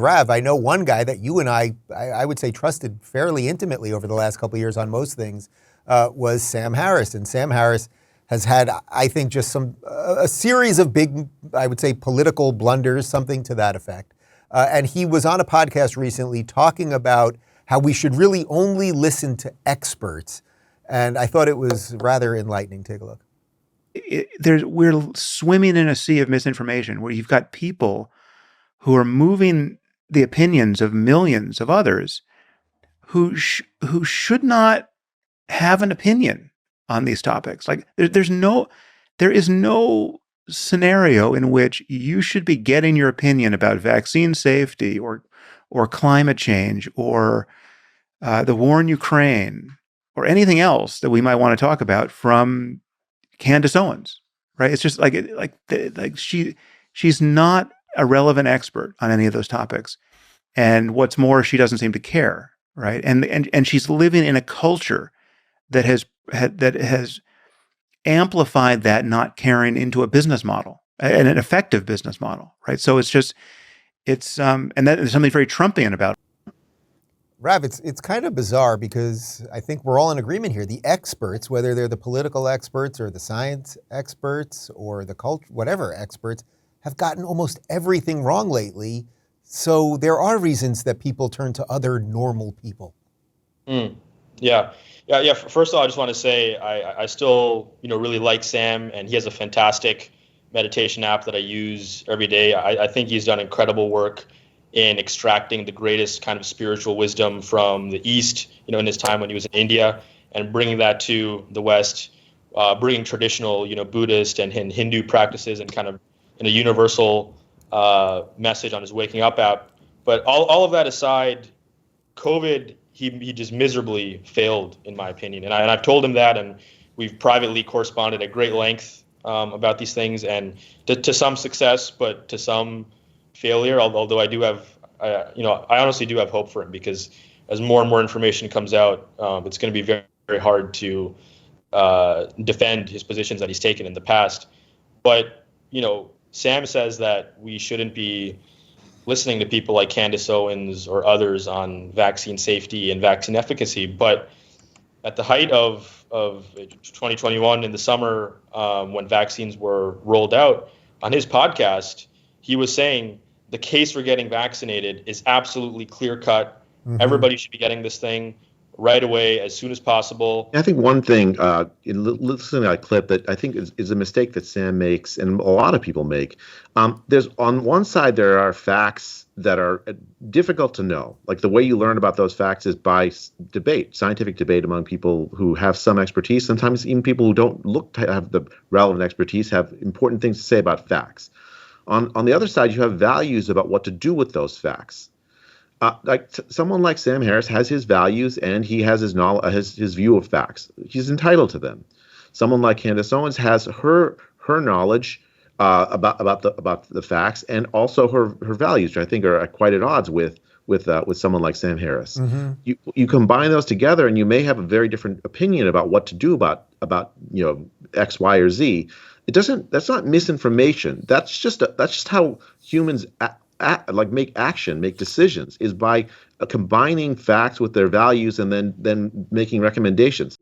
Rav, I know one guy that you and I would say trusted fairly intimately over the last couple of years on most things was Sam Harris. And Sam Harris has had, I think, just a series of big, I would say, political blunders, something to that effect. And he was on a podcast recently talking about how we should really only listen to experts. And I thought it was rather enlightening. Take a look. We're swimming in a sea of misinformation where you've got people who are moving the opinions of millions of others who should not have an opinion on these topics. Like there is no scenario in which you should be getting your opinion about vaccine safety or climate change or the war in Ukraine or anything else that we might want to talk about from Candace Owens, right? It's just she's not a relevant expert on any of those topics. And what's more, she doesn't seem to care, right? And she's living in a culture that has amplified that not caring into a business model, an effective business model, right? So it's and that is something very Trumpian about it. Rav, it's kind of bizarre because I think we're all in agreement here. The experts, whether they're the political experts or the science experts or the culture, whatever experts, have gotten almost everything wrong lately. So there are reasons that people turn to other normal people. Yeah. First of all, I just want to say I still really like Sam, and he has a fantastic meditation app that I use every day. I think he's done incredible work in extracting the greatest kind of spiritual wisdom from the East, in his time when he was in India, and bringing that to the West, bringing traditional, Buddhist and Hindu practices and kind of in a universal message on his Waking Up app. But all of that aside, COVID, he just miserably failed, in my opinion. And I've told him that, and we've privately corresponded at great length about these things, and to some success, but to some failure. Although I do have, I honestly do have hope for him, because as more and more information comes out, it's going to be very, very hard to defend his positions that he's taken in the past. But, Sam says that we shouldn't be listening to people like Candace Owens or others on vaccine safety and vaccine efficacy. But at the height of 2021 in the summer, when vaccines were rolled out, on his podcast, he was saying the case for getting vaccinated is absolutely clear-cut. Mm-hmm. Everybody should be getting this thing right away, as soon as possible. I think one thing, listening to that clip, that I think is a mistake that Sam makes, and a lot of people make. There's, on one side, there are facts that are difficult to know. Like, the way you learn about those facts is by debate, scientific debate among people who have some expertise. Sometimes even people who don't look to have the relevant expertise have important things to say about facts. On the other side, you have values about what to do with those facts. Someone like Sam Harris has his values, and he has his knowledge, his view of facts. He's entitled to them. Someone like Candace Owens has her knowledge about the facts, and also her values, which I think are quite at odds with someone like Sam Harris. Mm-hmm. You combine those together, and you may have a very different opinion about what to do about X, Y, or Z. That's not misinformation. That's just how humans make decisions, is by combining facts with their values and then making recommendations.